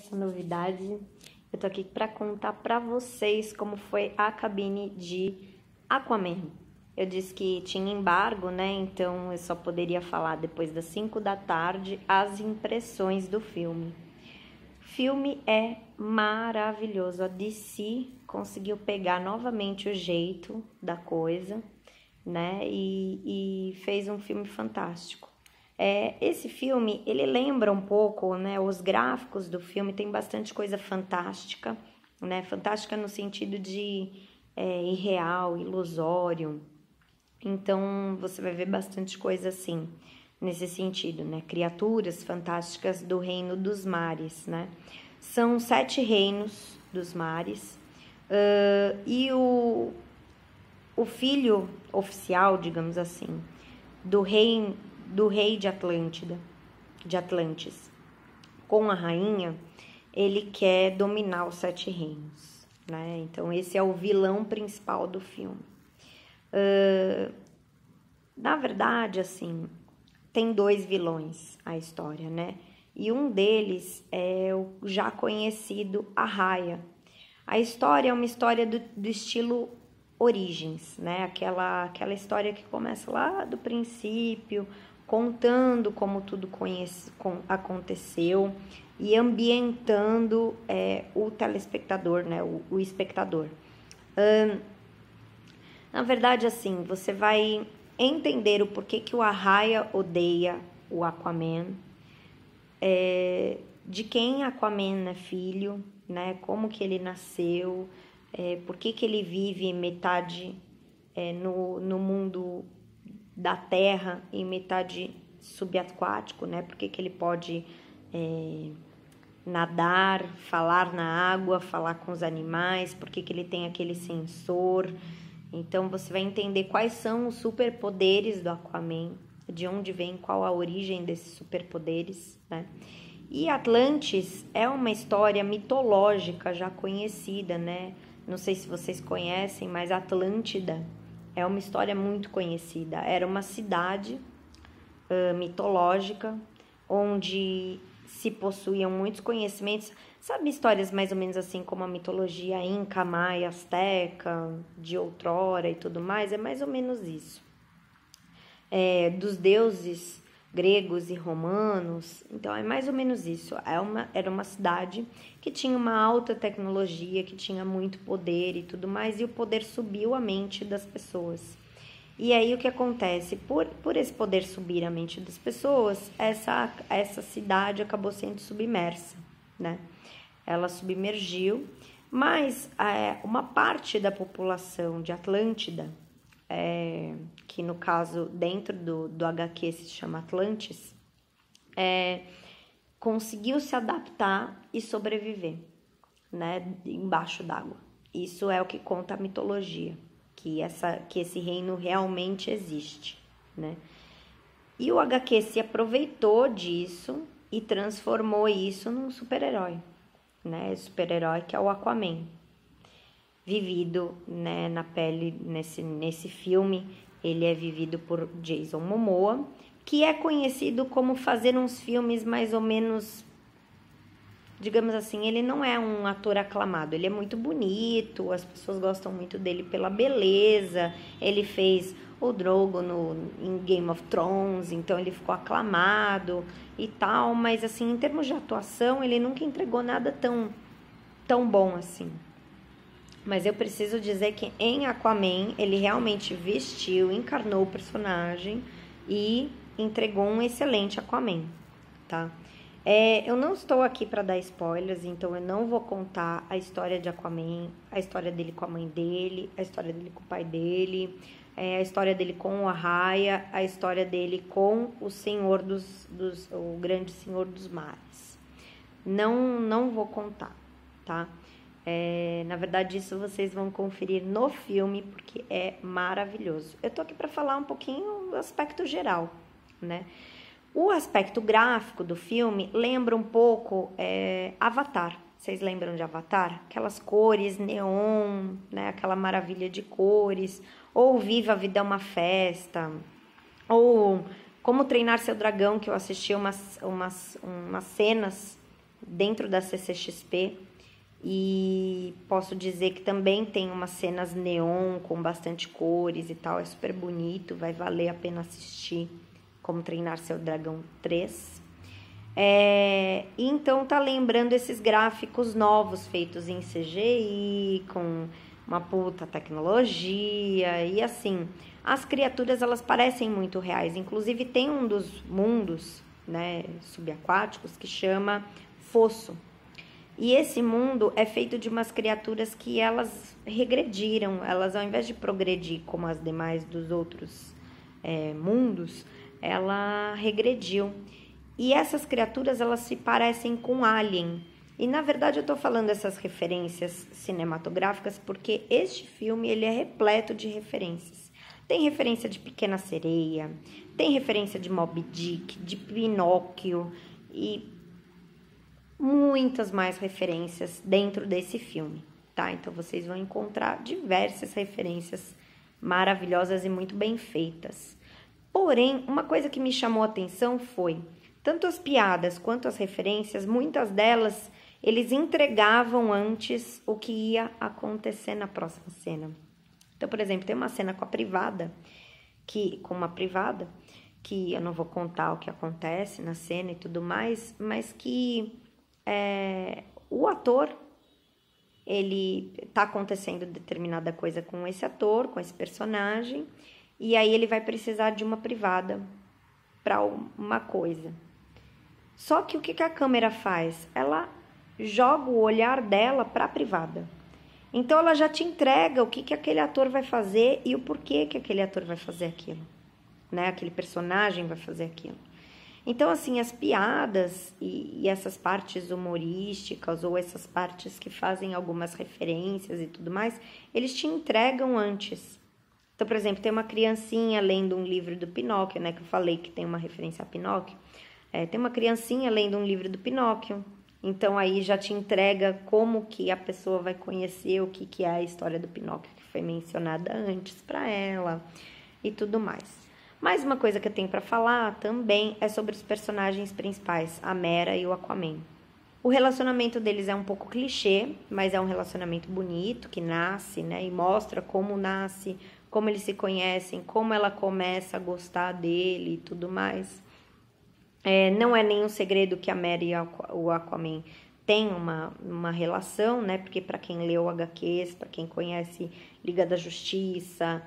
essa novidade. Eu tô aqui para contar para vocês como foi a cabine de Aquaman. Eu disse que tinha embargo, né? Então eu só poderia falar depois das 5 da tarde as impressões do filme. O filme é maravilhoso. A DC conseguiu pegar novamente o jeito da coisa, né? E fez um filme fantástico. Esse filme, ele lembra um pouco, né? Os gráficos do filme tem bastante coisa fantástica, né? Fantástica no sentido de irreal, ilusório. Então, você vai ver bastante coisa assim, nesse sentido, né? Criaturas fantásticas do reino dos mares, né? São 7 reinos dos mares. E o filho oficial, digamos assim, do rei de Atlantis, com a rainha, ele quer dominar os 7 reinos, né? Então, esse é o vilão principal do filme. Na verdade, assim, tem 2 vilões a história, né? E um deles é o já conhecido Arraia. A história é uma história do estilo Origens, né? Aquela história que começa lá do princípio, contando como tudo aconteceu e ambientando o telespectador, né? O espectador. Na verdade, assim, você vai entender o porquê que o Arraia odeia o Aquaman, de quem Aquaman é filho, né? Como que ele nasceu, por que ele vive metade no mundo da terra e metade subaquático, né? Por que ele pode nadar, falar na água, falar com os animais, por que ele tem aquele sensor. Então, você vai entender quais são os superpoderes do Aquaman, de onde vem, qual a origem desses superpoderes, né? E Atlantis é uma história mitológica já conhecida, né? Não sei se vocês conhecem, mas Atlântida é uma história muito conhecida. Era uma cidade mitológica, onde se possuíam muitos conhecimentos. Sabe histórias mais ou menos assim como a mitologia inca, maia, asteca, de outrora e tudo mais? É mais ou menos isso. Dos deuses gregos e romanos. Então, é mais ou menos isso. Era uma cidade que tinha uma alta tecnologia, que tinha muito poder e tudo mais, e o poder subiu a mente das pessoas. E aí, o que acontece? Por esse poder subir a mente das pessoas, essa cidade acabou sendo submersa, né? Ela submergiu, mas uma parte da população de Atlântida, que no caso dentro do HQ se chama Atlantis, conseguiu se adaptar e sobreviver, né, embaixo d'água. Isso é o que conta a mitologia, que esse reino realmente existe, né? E o HQ se aproveitou disso e transformou isso num super-herói, né? Super-herói que é o Aquaman, vivido, né, na pele, nesse filme, ele é vivido por Jason Momoa, que é conhecido como fazer uns filmes mais ou menos, digamos assim, ele não é um ator aclamado, ele é muito bonito, as pessoas gostam muito dele pela beleza, ele fez o Drogo em Game of Thrones, então ele ficou aclamado e tal, mas assim, em termos de atuação, ele nunca entregou nada tão bom assim. Mas eu preciso dizer que em Aquaman, ele realmente vestiu, encarnou o personagem e entregou um excelente Aquaman, tá? Eu não estou aqui para dar spoilers, então eu não vou contar a história de Aquaman, a história dele com a mãe dele, a história dele com o pai dele, a história dele com o Arraia, a história dele com o Senhor o Grande Senhor dos Mares. Não vou contar, tá? Na verdade, isso vocês vão conferir no filme, porque é maravilhoso. Eu tô aqui para falar um pouquinho do aspecto geral, né? O aspecto gráfico do filme lembra um pouco Avatar. Vocês lembram de Avatar? Aquelas cores neon, né? Aquela maravilha de cores. Ou Viva a Vida é uma Festa. Ou Como Treinar Seu Dragão, que eu assisti umas cenas, dentro da CCXP. E posso dizer que também tem umas cenas neon com bastante cores e tal, é super bonito, vai valer a pena assistir Como Treinar Seu Dragão 3. E então tá lembrando esses gráficos novos feitos em CGI, com uma puta tecnologia, e assim, as criaturas elas parecem muito reais, inclusive tem um dos mundos, né, subaquáticos que chama Fosso. E esse mundo é feito de umas criaturas que elas regrediram, elas ao invés de progredir como as demais dos outros mundos, ela regrediu. E essas criaturas, elas se parecem com Alien. E na verdade eu estou falando essas referências cinematográficas porque este filme ele é repleto de referências. Tem referência de Pequena Sereia, tem referência de Moby Dick, de Pinóquio e muitas mais referências dentro desse filme, tá? Então vocês vão encontrar diversas referências maravilhosas e muito bem feitas. Porém, uma coisa que me chamou a atenção foi, tanto as piadas quanto as referências, muitas delas, eles entregavam antes o que ia acontecer na próxima cena. Então, por exemplo, tem uma cena com uma privada, que eu não vou contar o que acontece na cena e tudo mais, mas que o ator, ele tá acontecendo determinada coisa com esse ator, com esse personagem, e aí ele vai precisar de uma privada para uma coisa. Só que o que a câmera faz? Ela joga o olhar dela para a privada. Então ela já te entrega o que aquele ator vai fazer e o porquê que aquele ator vai fazer aquilo, né? Aquele personagem vai fazer aquilo. Então, assim, as piadas e essas partes humorísticas ou essas partes que fazem algumas referências e tudo mais, eles te entregam antes. Então, por exemplo, tem uma criancinha lendo um livro do Pinóquio, né? Que eu falei que tem uma referência a Pinóquio. Tem uma criancinha lendo um livro do Pinóquio. Então, aí já te entrega como que a pessoa vai conhecer o que é a história do Pinóquio, que foi mencionada antes para ela e tudo mais. Mais uma coisa que eu tenho para falar também é sobre os personagens principais, a Mera e o Aquaman. O relacionamento deles é um pouco clichê, mas é um relacionamento bonito, que nasce, né? E mostra como nasce, como eles se conhecem, como ela começa a gostar dele e tudo mais. Não é nenhum segredo que a Mera e o Aquaman têm uma relação, né? Porque para quem leu HQs, para quem conhece Liga da Justiça,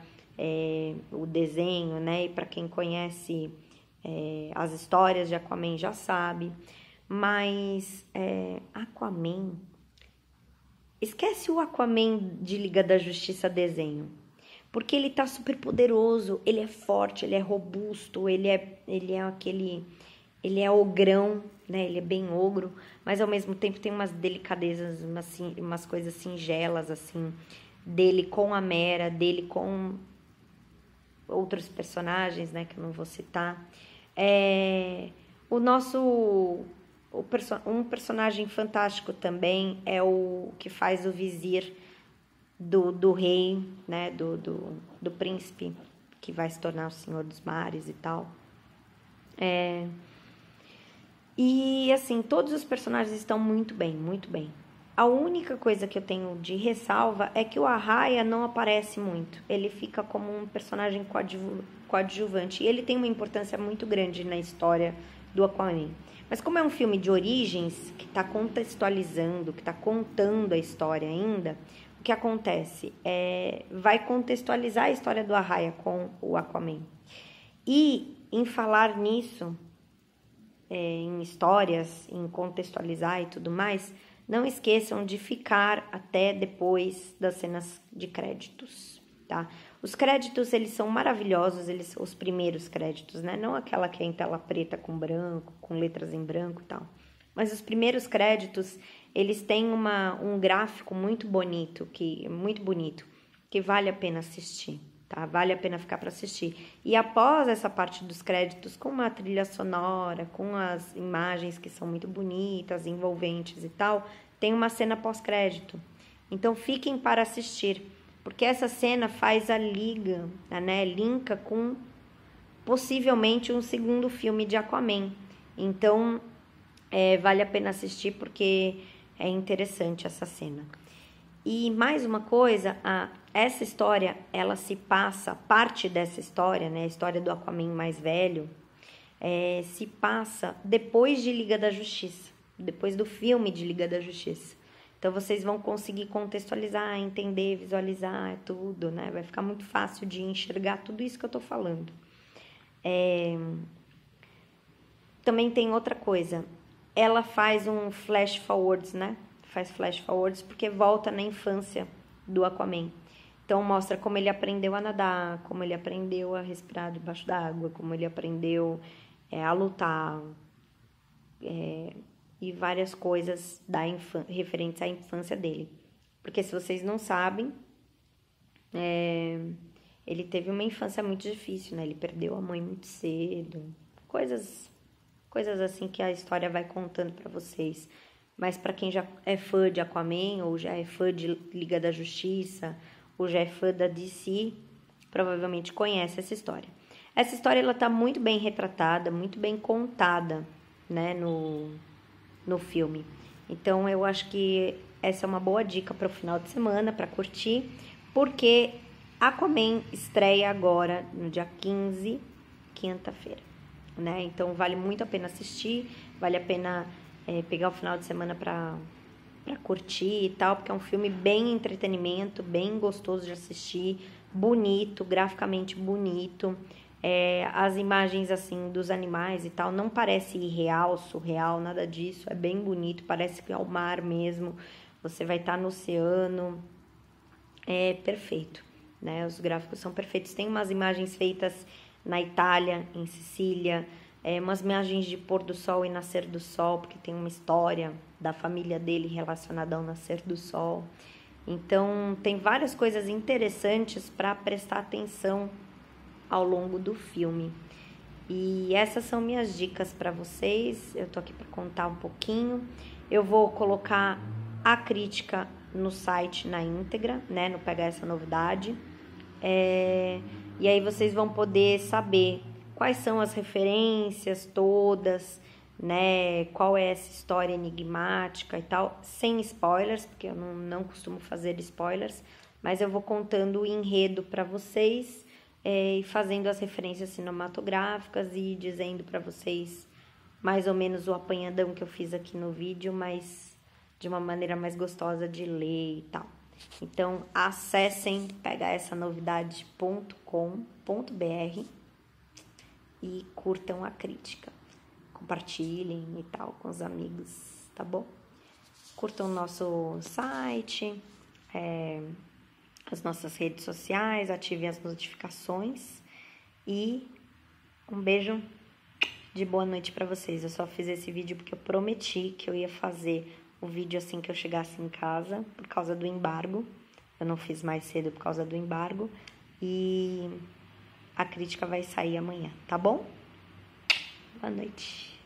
o desenho, né? E para quem conhece as histórias de Aquaman já sabe. Mas Aquaman... Esquece o Aquaman de Liga da Justiça desenho. Porque ele tá super poderoso, ele é forte, ele é robusto, ele é ogrão, né? Ele é bem ogro, mas ao mesmo tempo tem umas delicadezas, umas coisas singelas, assim, dele com a Mera, dele com outros personagens, né? Que eu não vou citar. Um personagem fantástico também é o que faz o vizir do rei, né? Do príncipe, que vai se tornar o Senhor dos Mares e tal. E, assim, todos os personagens estão muito bem, muito bem. A única coisa que eu tenho de ressalva é que o Arraia não aparece muito. Ele fica como um personagem coadjuvante. E ele tem uma importância muito grande na história do Aquaman. Mas como é um filme de origens, que está contextualizando, que está contando a história ainda, o que acontece? Vai contextualizar a história do Arraia com o Aquaman. E, em falar nisso... em histórias, em contextualizar e tudo mais, não esqueçam de ficar até depois das cenas de créditos, tá? Os créditos, eles são maravilhosos, os primeiros créditos, né? Não aquela que é em tela preta com branco, com letras em branco e tal. Mas os primeiros créditos, eles têm um gráfico muito bonito, que vale a pena assistir. Tá? Vale a pena ficar para assistir. E após essa parte dos créditos, com uma trilha sonora, com as imagens que são muito bonitas, envolventes e tal, tem uma cena pós-crédito. Então fiquem para assistir, porque essa cena faz a liga, né? Linka com possivelmente um segundo filme de Aquaman. Então Vale a pena assistir porque é interessante essa cena. E mais uma coisa, essa história, ela se passa, parte dessa história, né, a história do Aquaman mais velho, se passa depois de Liga da Justiça, depois do filme de Liga da Justiça. Então, vocês vão conseguir contextualizar, entender, visualizar tudo, né? Vai ficar muito fácil de enxergar tudo isso que eu tô falando. Também tem outra coisa. Ela faz um flash forwards, né? Faz flash forwards porque volta na infância do Aquaman. Então, mostra como ele aprendeu a nadar, como ele aprendeu a respirar debaixo d'água, como ele aprendeu a lutar, e várias coisas referentes à infância dele. Porque se vocês não sabem, ele teve uma infância muito difícil, né? Ele perdeu a mãe muito cedo, coisas assim que a história vai contando para vocês. Mas para quem já é fã de Aquaman, ou já é fã de Liga da Justiça, ou já é fã da DC, provavelmente conhece essa história. Essa história ela tá muito bem retratada, muito bem contada, né, no filme. Então eu acho que essa é uma boa dica para o final de semana, para curtir, porque Aquaman estreia agora no dia 15, quinta-feira, né? Então vale muito a pena assistir, vale a pena pegar o final de semana para curtir e tal, porque é um filme bem entretenimento, bem gostoso de assistir, bonito, graficamente bonito. As imagens assim dos animais e tal não parece irreal, surreal, nada disso, é bem bonito, parece que é o mar mesmo, você vai estar no oceano, é perfeito, né? Os gráficos são perfeitos. Tem umas imagens feitas na Itália, em Sicília, umas imagens de pôr do sol e nascer do sol, porque tem uma história da família dele relacionada ao nascer do sol. Então tem várias coisas interessantes para prestar atenção ao longo do filme. E essas são minhas dicas para vocês. Eu tô aqui para contar um pouquinho. Eu vou colocar a crítica no site na íntegra, né, no Pegar Essa Novidade. E aí vocês vão poder saber quais são as referências todas, né, qual é essa história enigmática e tal, sem spoilers, porque eu não costumo fazer spoilers, mas eu vou contando o enredo para vocês, e fazendo as referências cinematográficas e dizendo para vocês mais ou menos o apanhadão que eu fiz aqui no vídeo, mas de uma maneira mais gostosa de ler e tal. Então, acessem pegaressanovidade.com.br e curtam a crítica. Compartilhem e tal com os amigos, tá bom? Curtam o nosso site, as nossas redes sociais, ativem as notificações e um beijo de boa noite para vocês. Eu só fiz esse vídeo porque eu prometi que eu ia fazer o vídeo assim que eu chegasse em casa, por causa do embargo. Eu não fiz mais cedo por causa do embargo e a crítica vai sair amanhã, tá bom? Boa noite.